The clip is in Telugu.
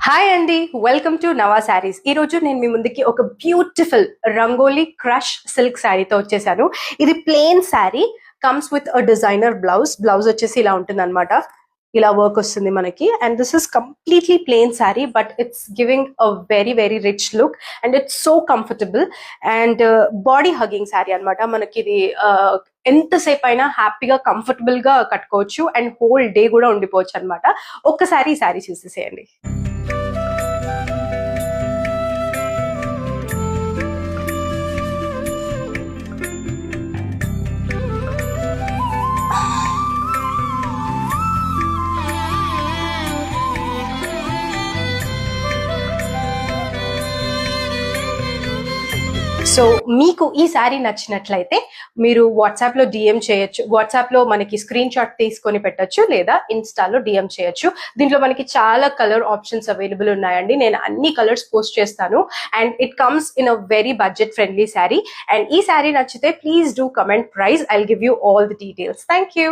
హాయ్ అండి, వెల్కమ్ టు నవా శారీస్. ఈ రోజు నేను మీ ముందుకి ఒక బ్యూటిఫుల్ రంగోలీ క్రష్ సిల్క్ శారీతో వచ్చేసాను. ఇది plain sari, comes with a designer blouse వచ్చేసి ఇలా ఉంటుంది అనమాట. ఇలా వర్క్ వస్తుంది మనకి. And this is completely plain sari, but it's giving a very very rich look and it's so comfortable and body hugging sari అనమాట. మనకి ఇది ఎంతసేపు అయినా హ్యాపీగా కంఫర్టబుల్ గా కట్టుకోవచ్చు అండ్ హోల్ డే కూడా ఉండిపోవచ్చు అనమాట. ఒక్కసారి ఈ శారీ చూసేసేయండి. సో మీకు ఈ శారీ నచ్చినట్లయితే మీరు వాట్సాప్లో డిఎం చేయొచ్చు. వాట్సాప్లో మనకి స్క్రీన్ షాట్ తీసుకొని పెట్టచ్చు, లేదా ఇన్స్టాలో డిఎం చేయొచ్చు. దీంట్లో మనకి చాలా కలర్ ఆప్షన్స్ అవైలబుల్ ఉన్నాయండి. నేను అన్ని కలర్స్ పోస్ట్ చేస్తాను and it comes in a very budget friendly sari. And ఈ శారీ నచ్చితే please do comment price. I will give you all the details. Thank you.